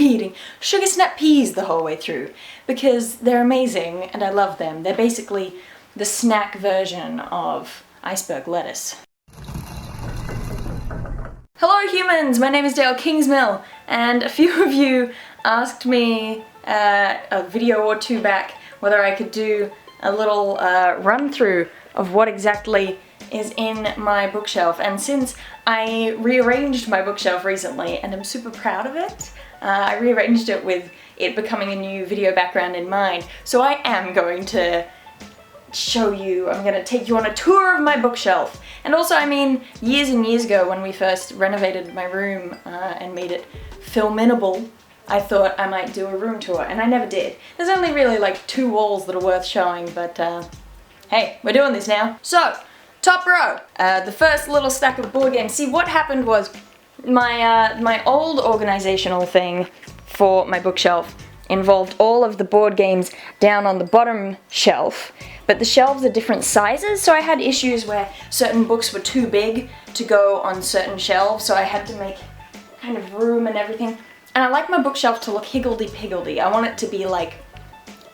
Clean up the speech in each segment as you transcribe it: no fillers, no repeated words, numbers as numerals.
eating sugar snap peas the whole way through because they're amazing and I love them. They're basically the snack version of iceberg lettuce. Hello humans, my name is Dael Kingsmill, and a few of you asked me a video or two back whether I could do a little run through of what exactly is in my bookshelf, and since I rearranged my bookshelf recently and I'm super proud of it, I rearranged it with it becoming a new video background in mind, so I am going to show you, I'm going to take you on a tour of my bookshelf. And also, I mean, years and years ago when we first renovated my room and made it filminable, I thought I might do a room tour, and I never did. There's only really like 2 walls that are worth showing, but hey, we're doing this now. So, top row, the first little stack of board games. See, what happened was my old organizational thing for my bookshelf involved all of the board games down on the bottom shelf, but the shelves are different sizes, so I had issues where certain books were too big to go on certain shelves, so I had to make kind of room and everything. And I like my bookshelf to look higgledy-piggledy. I want it to be like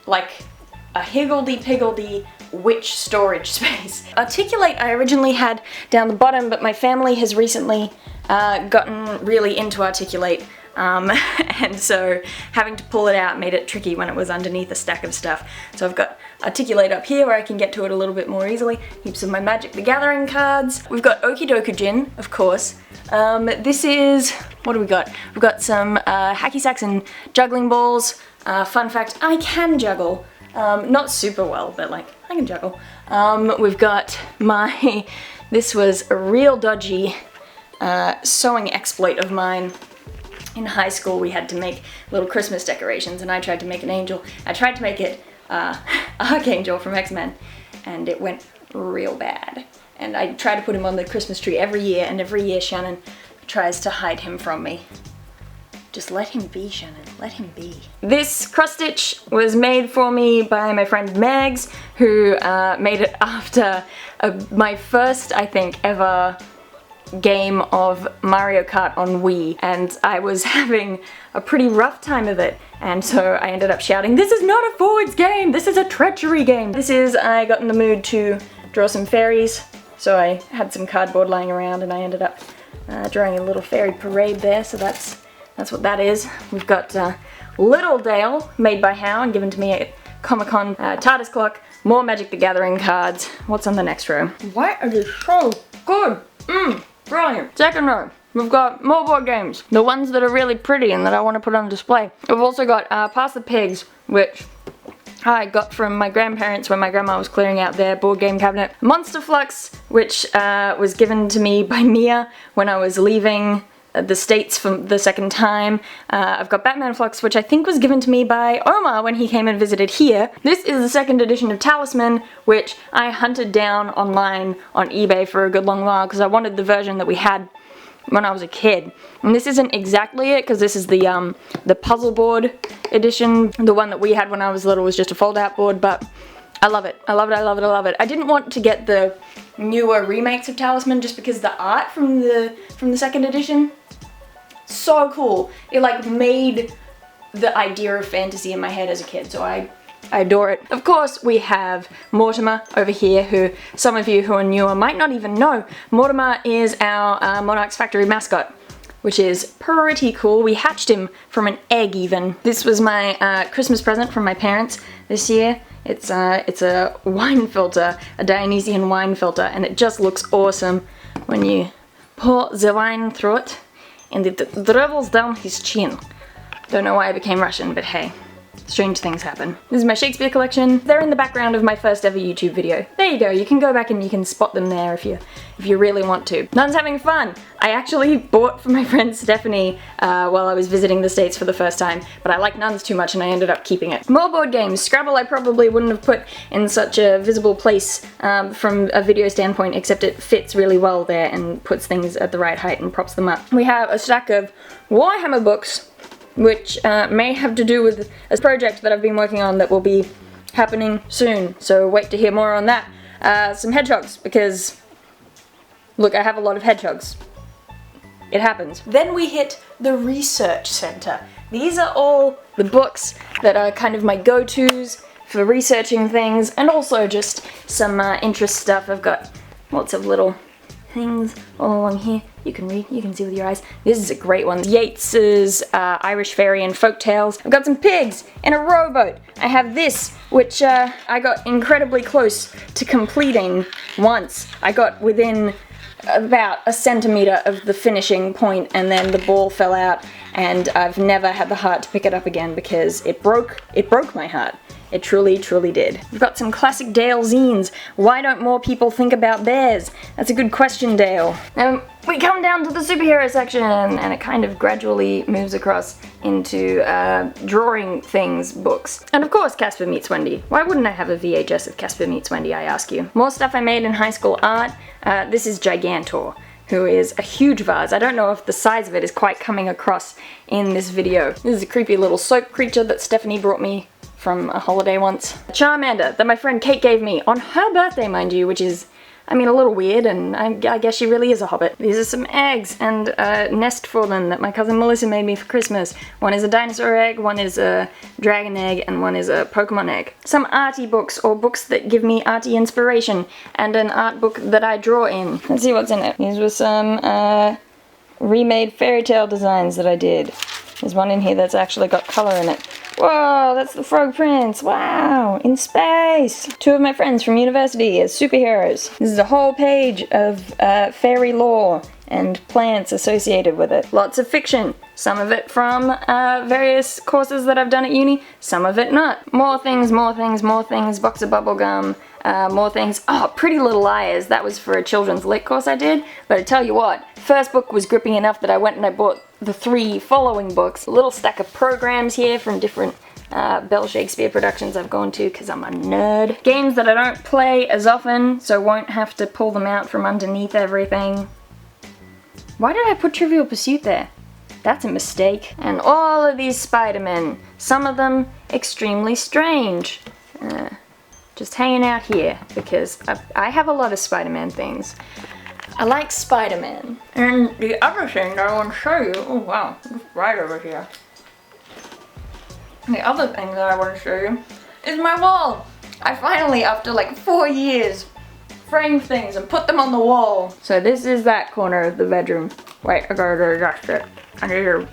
a higgledy-piggledy witch storage space. Articulate I originally had down the bottom, but my family has recently gotten really into Articulate, and so having to pull it out made it tricky when it was underneath a stack of stuff. So I've got Articulate up here where I can get to it a little bit more easily. Heaps of my Magic the Gathering cards. We've got Okie Doku Gin, of course. This is, what do we got? We've got some hacky sacks and juggling balls. Fun fact, I can juggle. Not super well, but like, I can juggle. We've got this was a real dodgy sewing exploit of mine. In high school we had to make little Christmas decorations and I tried to make an angel. I tried to make it Archangel from X-Men and it went real bad. And I try to put him on the Christmas tree every year, and every year Shannon tries to hide him from me. Just let him be, Shannon, let him be. This cross stitch was made for me by my friend Megs, who made it after my first, I think, ever game of Mario Kart on Wii, and I was having a pretty rough time of it, and so I ended up shouting, "This is not a forwards game, this is a treachery game!" I got in the mood to draw some fairies, so I had some cardboard lying around and I ended up drawing a little fairy parade there, so that's what that is. We've got Little Dael, made by How and given to me at Comic-Con, TARDIS clock, more Magic the Gathering cards. What's on the next row? Why are they so good? Brilliant. Second row, we've got more board games. The ones that are really pretty and that I want to put on display. We've also got Pass the Pigs, which I got from my grandparents when my grandma was clearing out their board game cabinet. Monster Flux, which was given to me by Mia when I was leaving the States for the second time. I've got Batman Flux, which I think was given to me by Omar when he came and visited here. This is the second edition of Talisman, which I hunted down online on eBay for a good long while because I wanted the version that we had when I was a kid. And this isn't exactly it, because this is the puzzle board edition. The one that we had when I was little was just a fold-out board, but I love it. I love it, I love it, I love it. I didn't want to get the newer remakes of Talisman just because the art from the second edition, so cool. It like made the idea of fantasy in my head as a kid, so I adore it. Of course, we have Mortimer over here, who some of you who are newer might not even know. Mortimer is our MonarchsFactory mascot, which is pretty cool. We hatched him from an egg even. This was my Christmas present from my parents this year. It's a wine filter, a Dionysian wine filter, and it just looks awesome when you pour the wine through it and it dribbles down his chin. Don't know why I became Russian, but hey, strange things happen. This is my Shakespeare collection. They're in the background of my first ever YouTube video. There you go, you can go back and you can spot them there if you really want to. Nun's having fun! I actually bought for my friend Stephanie while I was visiting the States for the first time, but I like Nuns too much and I ended up keeping it. More board games. Scrabble I probably wouldn't have put in such a visible place from a video standpoint, except it fits really well there and puts things at the right height and props them up. We have a stack of Warhammer books, which may have to do with a project that I've been working on that will be happening soon, so wait to hear more on that. Some hedgehogs, because look, I have a lot of hedgehogs. It happens. Then we hit the research center. these are all the books that are kind of my go-tos for researching things, and also just some interest stuff. I've got lots of little things all along here. You can read, you can see with your eyes. This is a great one. Yeats's Irish Fairy and Folk Tales. I've got some pigs and a rowboat. I have this, which I got incredibly close to completing once. I got within about a centimetre of the finishing point, and then the ball fell out, and I've never had the heart to pick it up again because it broke my heart. It truly, truly did. We've got some classic Dael zines. Why don't more people think about theirs? That's a good question, Dael. We come down to the superhero section, and it kind of gradually moves across into drawing things books. And of course, Casper Meets Wendy. Why wouldn't I have a VHS of Casper Meets Wendy, I ask you? More stuff I made in high school art. This is Gigantor, who is a huge vase. I don't know if the size of it is quite coming across in this video. This is a creepy little soap creature that Stephanie brought me from a holiday once. A Charmander that my friend Kate gave me on her birthday, mind you, which is, I mean, a little weird, and I guess she really is a hobbit. These are some eggs and a nest for them that my cousin Melissa made me for Christmas. One is a dinosaur egg, one is a dragon egg, and one is a Pokemon egg. Some arty books, or books that give me arty inspiration, and an art book that I draw in. Let's see what's in it. These were some remade fairy tale designs that I did. There's one in here that's actually got colour in it. Whoa, that's the Frog Prince, wow, in space! Two of my friends from university as superheroes. This is a whole page of fairy lore and plants associated with it. Lots of fiction, some of it from various courses that I've done at uni, some of it not. More things, more things, more things, box of bubblegum, more things. Oh, Pretty Little Liars, that was for a children's lit course I did, but I tell you what, first book was gripping enough that I went and I bought the 3 following books. A little stack of programs here from different Bell Shakespeare productions I've gone to because I'm a nerd. Games that I don't play as often, so won't have to pull them out from underneath everything. Why did I put Trivial Pursuit there? That's a mistake. And all of these Spider-Men, some of them extremely strange. Just hanging out here because I have a lot of Spider-Man things. I like Spider-Man. And the other thing that I want to show you, oh wow, it's right over here. The other thing that I want to show you is my wall. I finally, after like 4 years, framed things and put them on the wall. So this is that corner of the bedroom. Wait, I gotta adjust it. I need to...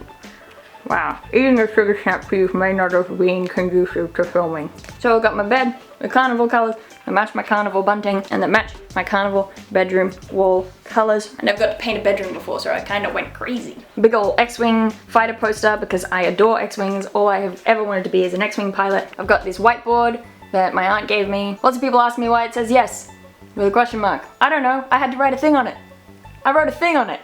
Wow, eating a sugar snap piece may not have been conducive to filming. So I got my bed with carnival colors that match my carnival bunting and that match my carnival bedroom wall colors. I never got to paint a bedroom before, so I kind of went crazy. Big ol' X-Wing fighter poster because I adore X-Wings. All I have ever wanted to be is an X-Wing pilot. I've got this whiteboard that my aunt gave me. Lots of people ask me why it says yes with a question mark. I don't know, I had to write a thing on it. I wrote a thing on it.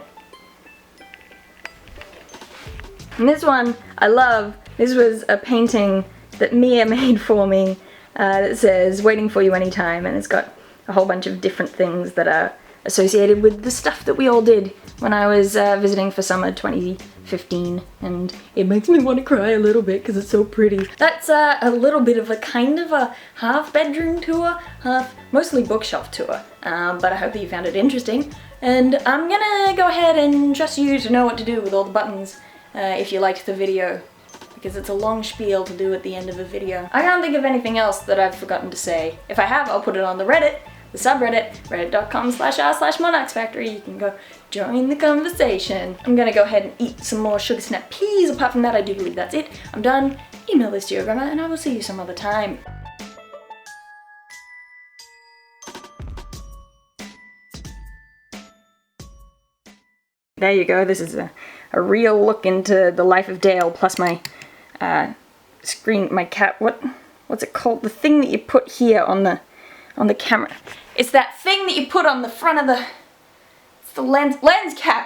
And this one, I love. This was a painting that Mia made for me that says, waiting for you anytime, and it's got a whole bunch of different things that are associated with the stuff that we all did when I was visiting for summer 2015, and it makes me want to cry a little bit because it's so pretty. That's a little bit of a kind of a half bedroom tour, half mostly bookshelf tour, but I hope that you found it interesting, and I'm gonna go ahead and trust you to know what to do with all the buttons if you liked the video, because it's a long spiel to do at the end of a video. I can't think of anything else that I've forgotten to say. If I have, I'll put it on the Reddit, the subreddit, reddit.com/r/MonarchsFactory. You can go join the conversation. I'm gonna go ahead and eat some more sugar snap peas. Apart from that, I do believe that's it. I'm done. Email this to your grandma and I will see you some other time. There you go. This is a real look into the life of Dael, plus my screen, my cat, what's it called? The thing that you put here on the camera. It's that thing that you put on the front of the, it's the lens cap.